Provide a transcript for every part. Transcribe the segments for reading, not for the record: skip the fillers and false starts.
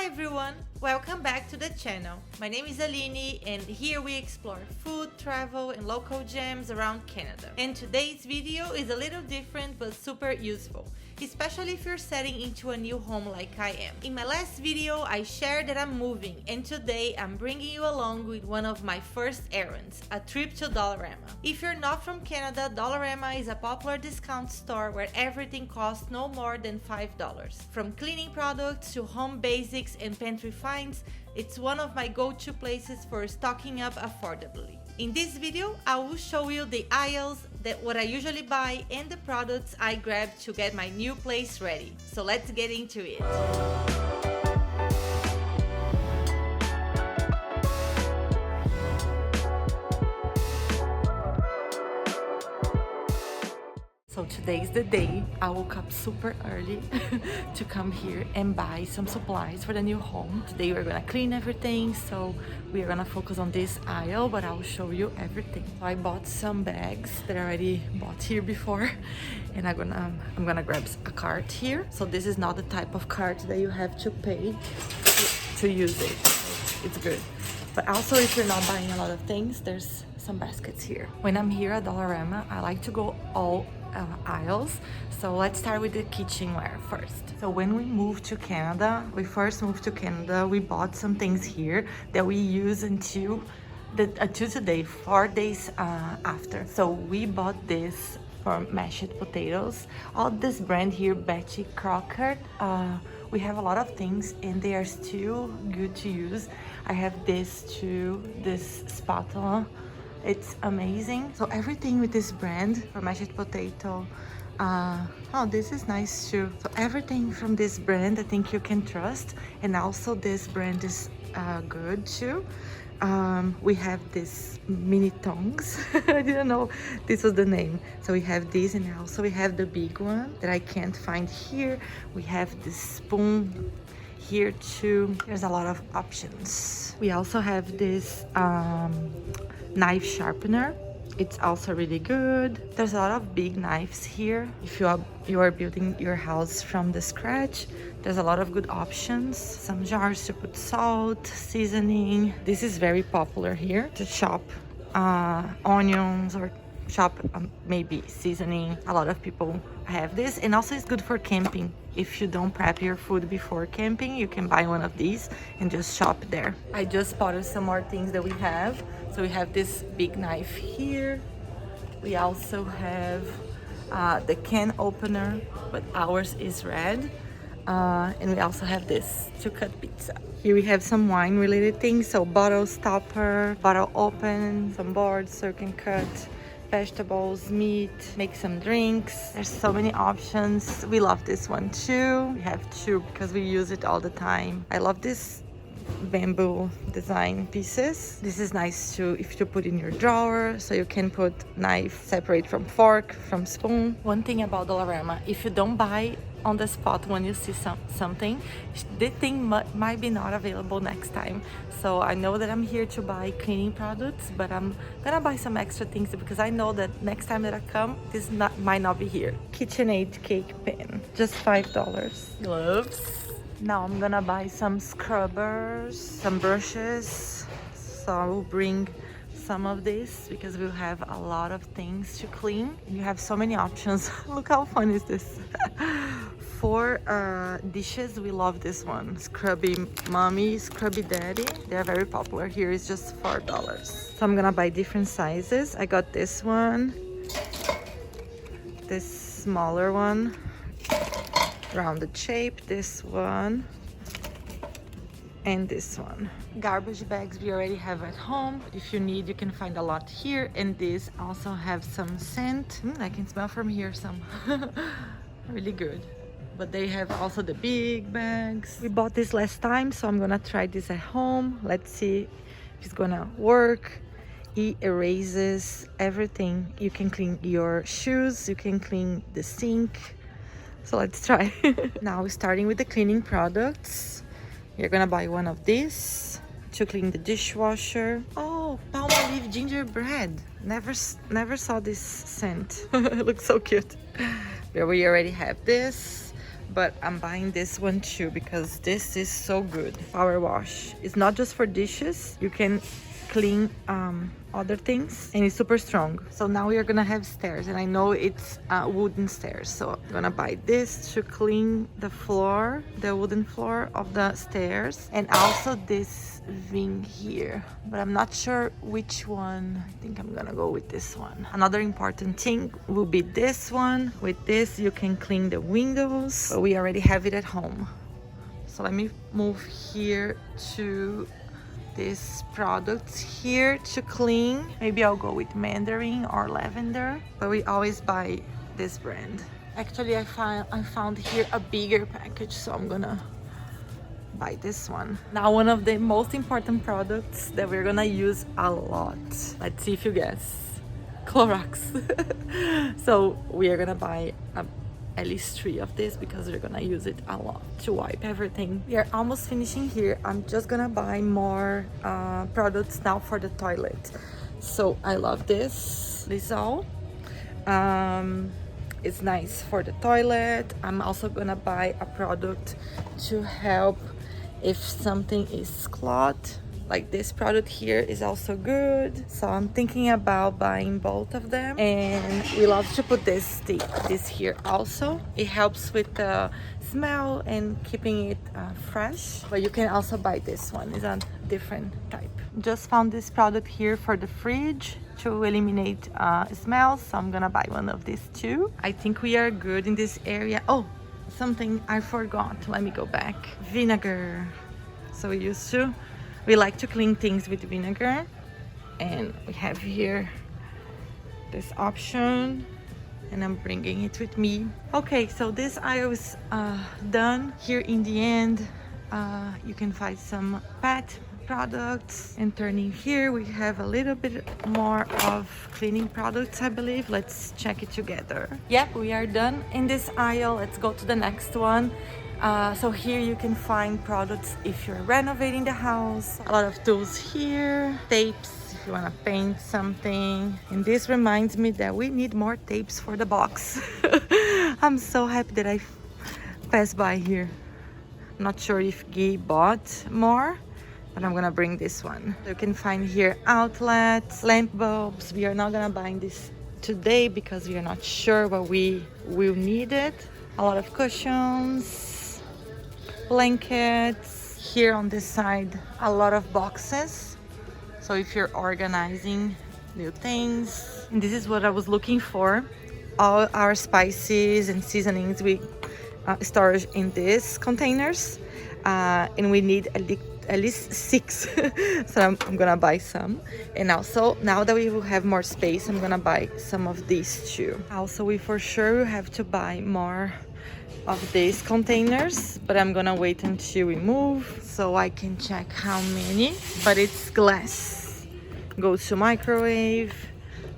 Hi everyone! Welcome back to the channel. My name is Aline and here we explore food, travel and local gems around Canada. And today's video is a little different but super useful, especially if you're setting into a new home like I am. In my last video I shared that I'm moving, and today I'm bringing you along with one of my first errands, a trip to Dollarama. If you're not from Canada, Dollarama is a popular discount store where everything costs no more than $5. From cleaning products to home basics and pantry finds, it's one of my go-to places for stocking up affordably. In this video, I will show you the aisles, what I usually buy, and the products I grabbed to get my new place ready. So let's get into it. So today's the day. I woke up super early to come here and buy some supplies for the new home. Today we're gonna clean everything, so we're gonna focus on this aisle, but I'll show you everything. So I bought some bags that I already bought here before, and I'm gonna grab a cart here. So this is not the type of cart that you have to pay to use it. It's good. But also, if you're not buying a lot of things, there's some baskets here. When I'm here at Dollarama, I like to go all aisles. So let's start with the kitchenware first. So when we moved to Canada, we bought some things here that we use until today, 4 days after. So we bought this for mashed potatoes. All this brand here, Betty Crocker. We have a lot of things and they are still good to use. I have this too, this spatula. It's amazing. So everything with this brand for mashed potato. Oh, this is nice too. So everything from this brand I think you can trust, and also this brand is good too. We have this mini tongs. I didn't know this was the name. So we have this, and also we have the big one that I can't find here. We have this spoon here too. There's a lot of options. We also have this knife sharpener. It's also really good. There's a lot of big knives here. If you are building your house from the scratch, there's a lot of good options. Some jars to put salt, seasoning. This is very popular here to chop onions or chop maybe seasoning. A lot of people have this, and also it's good for camping. If you don't prep your food before camping, you can buy one of these and just chop there. I just spotted some more things that we have. So we have this big knife here. We also have the can opener, but ours is red. And we also have this to cut pizza. Here we have some wine related things. So bottle stopper, bottle open, some boards so you can cut vegetables, meat, make some drinks. There's so many options. We love this one too. We have two because we use it all the time. I love this bamboo design pieces. This is nice too if you put in your drawer, so you can put knife separate from fork, from spoon. One thing about Dollarama, if you don't buy on the spot when you see something, the thing might be not available next time. So I know that I'm here to buy cleaning products, but I'm gonna buy some extra things because I know that next time that I come, this might not be here. KitchenAid cake pan, just $5. Gloves. Now I'm gonna buy some scrubbers, some brushes. So I will bring some of this because we'll have a lot of things to clean. You have so many options. Look how fun is this. For dishes, we love this one. Scrubby Mommy, Scrubby Daddy. They're very popular here. It's just $4. So I'm gonna buy different sizes. I got this one, this smaller one, rounded shape, this one, and this one. Garbage bags we already have at home. If you need, you can find a lot here. And these also have some scent. I can smell from here some. Really good. But they have also the big bags. We bought this last time, so I'm gonna try this at home. Let's see if it's gonna work. It erases everything. You can clean your shoes, you can clean the sink. So let's try. Now we're starting with the cleaning products. You're gonna buy one of these to clean the dishwasher. Oh, Palmolive gingerbread. Never saw this scent. It looks so cute. But we already have this. but I'm buying this one too because this is so good. Power wash. It's not just for dishes. You can clean other things, and it's super strong. So now we are gonna have stairs, and I know it's wooden stairs, so I'm gonna buy this to clean the floor, the wooden floor of the stairs, and also this thing here, but I'm not sure which one. I think I'm gonna go with this one. Another important thing will be this one. With this you can clean the windows, but we already have it at home. So let me move here to these products here to clean. Maybe I'll go with mandarin or lavender, but we always buy this brand. Actually, I found here a bigger package, so I'm gonna buy this one. Now, one of the most important products that we're gonna use a lot. Let's see if you guess. Clorox. So we are gonna buy at least 3 of this because we're gonna use it a lot to wipe everything. We are almost finishing here. I'm just gonna buy more products now for the toilet. So I love this Lysol. It's nice for the toilet. I'm also gonna buy a product to help if something is clogged. Like this product here is also good, so I'm thinking about buying both of them. And we love to put this here also. It helps with the smell and keeping it fresh. But you can also buy this one. It's a different type. Just found this product here for the fridge to eliminate smells, so I'm gonna buy one of these too. I think we are good in this area. Oh, something I forgot. Let me go back. Vinegar. So we like to clean things with vinegar, and we have here this option, and I'm bringing it with me. Okay, so this aisle is done. Here in the end, you can find some pet products, and turning here we have a little bit more of cleaning products, I believe. Let's check it together. Yep, we are done in this aisle. Let's go to the next one. So here you can find products if you're renovating the house. A lot of tools here, tapes if you want to paint something. And this reminds me that we need more tapes for the box. I'm so happy that I passed by here. I'm not sure if Guy bought more, but I'm gonna bring this one. You can find here outlets, lamp bulbs. We are not gonna buy this today because we are not sure what we will need it. A lot of cushions, blankets. Here on this side, a lot of boxes, so if you're organizing new things. And this is what I was looking for. All our spices and seasonings we storage in these containers, and we need at least 6. So I'm gonna buy some. And also, now that we will have more space, I'm gonna buy some of these too. Also, we for sure have to buy more of these containers, but I'm gonna wait until we move so I can check how many. But it's glass. Goes to microwave.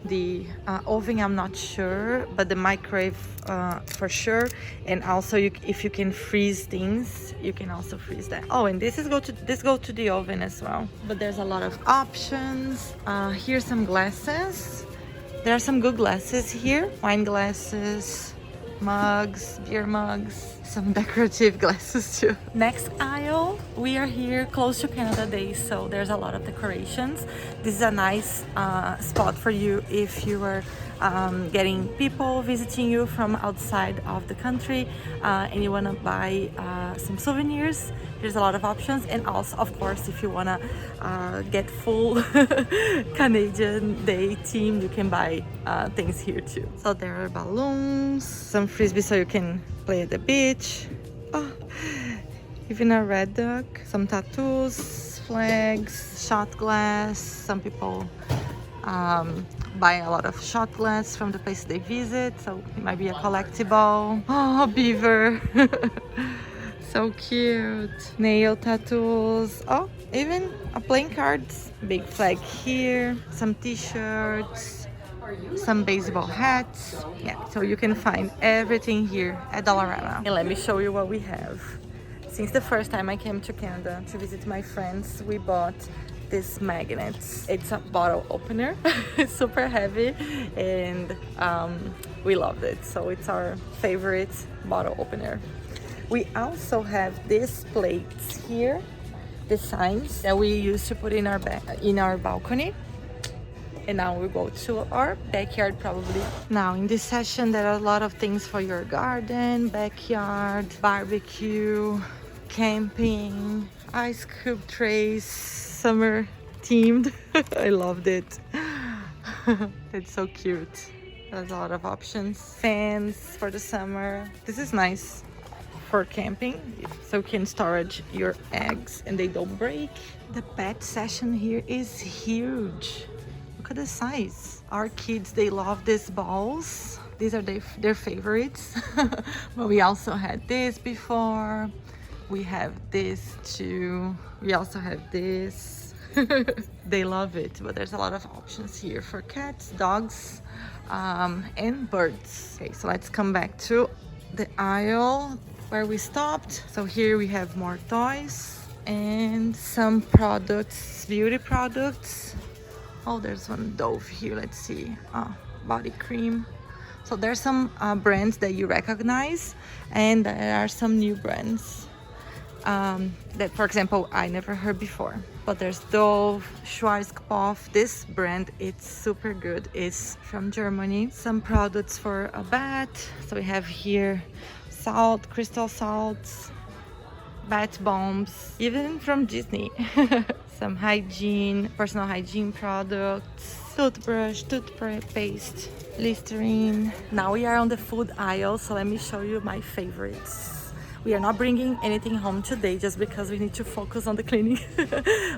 The oven I'm not sure, but the microwave for sure. And also if you can freeze things, you can also freeze that. Oh, and this go to the oven as well. But there's a lot of options. Here's some glasses. There are some good glasses here. Wine glasses, mugs, beer mugs, some decorative glasses too. Next aisle, we are here close to Canada Day, so there's a lot of decorations. This is a nice spot for you if you are getting people visiting you from outside of the country and you want to buy some souvenirs. There's a lot of options, and also of course if you want to get full Canadian Day theme, you can buy things here too. So there are balloons, some frisbees so you can play at the beach. Oh, even a red duck, some tattoos, flags, shot glass. Some people buy a lot of shot glass from the place they visit, so it might be a collectible. Oh, beaver. So cute. Nail tattoos. Oh, even playing cards. Big flag here. Some t-shirts, some baseball hats. Yeah, so you can find everything here at Dollarama. And let me show you what we have. Since the first time I came to Canada to visit my friends, we bought this magnets. It's a bottle opener. It's super heavy, and we loved it. So it's our favorite bottle opener. We also have these plates here, the signs that we used to put in our balcony. And now we go to our backyard probably. Now in this session there are a lot of things for your garden, backyard, barbecue, camping, ice cube trays, summer themed. I loved it. It's so cute. There's a lot of options. Fans for the summer. This is nice for camping, so you can storage your eggs and they don't break. The pet section here is huge. Look at the size. Our kids, they love these balls. These are their favorites. But we also had this before. We have this too. We also have this. They love it, but there's a lot of options here for cats, dogs, and birds. Okay, so let's come back to the aisle where we stopped. So here we have more toys and some products, beauty products. Oh, there's one Dove here. Let's see. Body cream. So there's some brands that you recognize, and there are some new brands that, for example, I never heard before. But there's Dove, Schwarzkopf. This brand, it's super good. It's from Germany. Some products for a bath. So we have here salt, crystal salts, bath bombs, even from Disney. Some hygiene, personal hygiene products, toothbrush, toothpaste, Listerine. Now we are on the food aisle, so let me show you my favorites. We are not bringing anything home today just because we need to focus on the cleaning,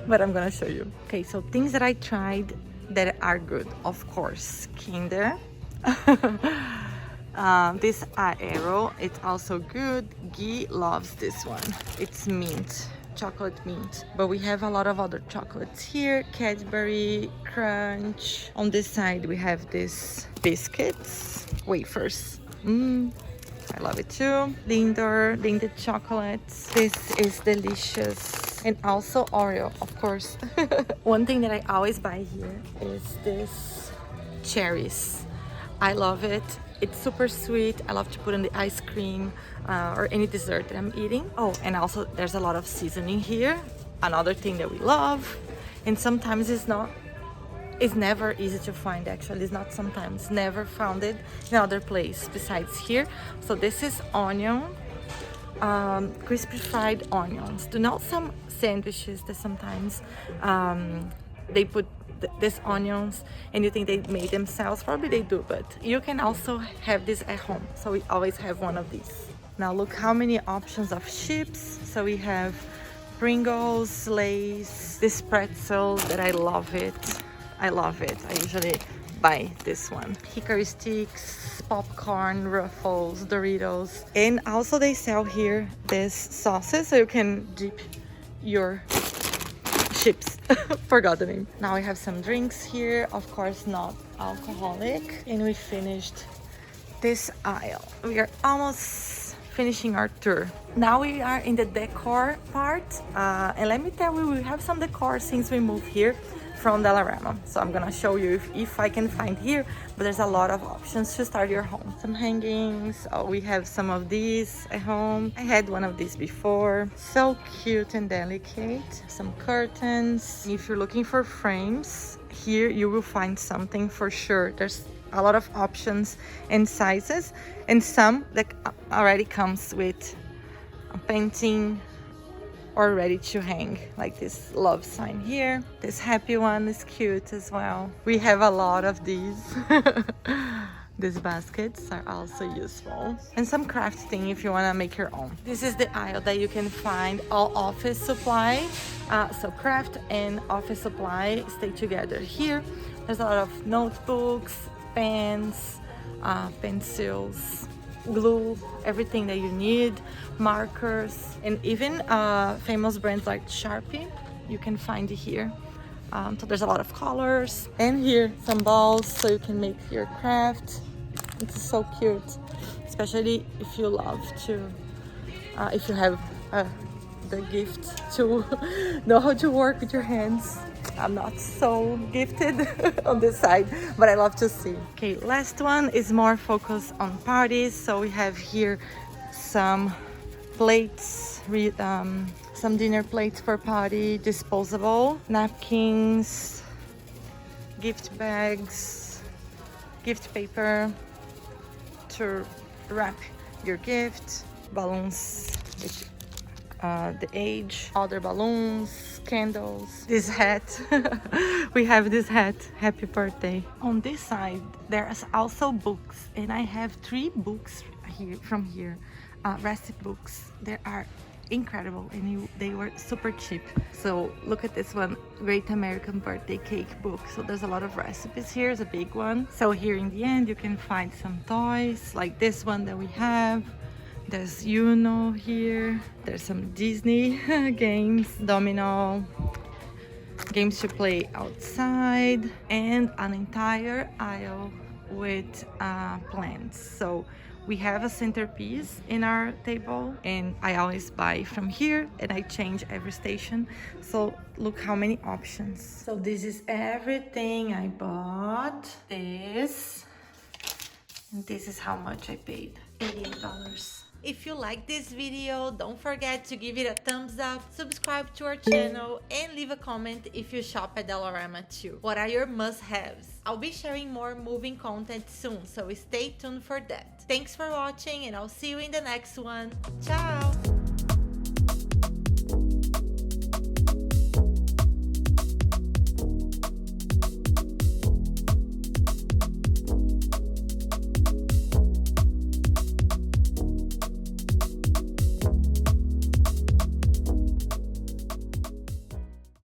but I'm gonna show you. Okay, so things that I tried that are good, of course, Kinder. This Aero, it's also good. Guy loves this one. It's mint, chocolate mint. But we have a lot of other chocolates here. Cadbury, Crunch. On this side we have this biscuits, wafers. I love it too. Linder chocolates. This is delicious. And also Oreo, of course. One thing that I always buy here is this cherries. I love it. It's super sweet. I love to put in the ice cream or any dessert that I'm eating. Oh, and also there's a lot of seasoning here. Another thing that we love. And sometimes it's never easy to find, actually. It's not sometimes, never found it in other place besides here. So this is onion, crispy fried onions. Do know some sandwiches that sometimes they put these onions and you think they made themselves? Probably they do, but you can also have this at home. So we always have one of these. Now look how many options of chips. So we have Pringles, Lay's, this pretzel that I love it. I love it. I usually buy this one. Hickory sticks, popcorn, Ruffles, Doritos. And also they sell here this sauces so you can dip your chips. Forgot the name. Now we have some drinks here, of course not alcoholic. And we finished this aisle. We are almost finishing our tour. Now we are in the decor part. And let me tell you, we have some decor since we moved here from Dollarama. So I'm gonna show you if I can find here, but there's a lot of options to start your home. Some hangings. Oh, we have some of these at home. I had one of these before. So cute and delicate. Some curtains. If you're looking for frames, here you will find something for sure. There's a lot of options and sizes, and some that already comes with a painting or ready to hang, like this love sign here. This happy one is cute as well. We have a lot of these. These baskets are also useful. And some crafting if you wanna make your own. This is the aisle that you can find all office supply. So craft and office supply stay together here. There's a lot of notebooks, pens, pencils, glue, everything that you need, markers, and even famous brands like Sharpie you can find here. So there's a lot of colors, and here some balls so you can make your craft. It's so cute, especially if you love to if you have the gift to know how to work with your hands. I'm not so gifted on this side, but I love to see. Okay, last one is more focused on parties. So we have here some plates, some dinner plates for party, disposable, napkins, gift bags, gift paper to wrap your gift, balloons, the age, other balloons, candles, this hat. We have this hat, happy birthday. On this side there's also books, and I have 3 books here from here, recipe books. They are incredible, and they were super cheap. So look at this one, Great American Birthday Cake book. So there's a lot of recipes here. It's a big one. So here in the end you can find some toys like this one that we have. There's Uno here. There's some Disney games, domino, games to play outside, and an entire aisle with plants. So we have a centerpiece in our table, and I always buy from here, and I change every station. So look how many options. So this is everything I bought. This, and this is how much I paid, $88. If you like this video, don't forget to give it a thumbs up, subscribe to our channel, and leave a comment if you shop at Dollarama too. What are your must-haves? I'll be sharing more moving content soon, so stay tuned for that. Thanks for watching, and I'll see you in the next one. Ciao!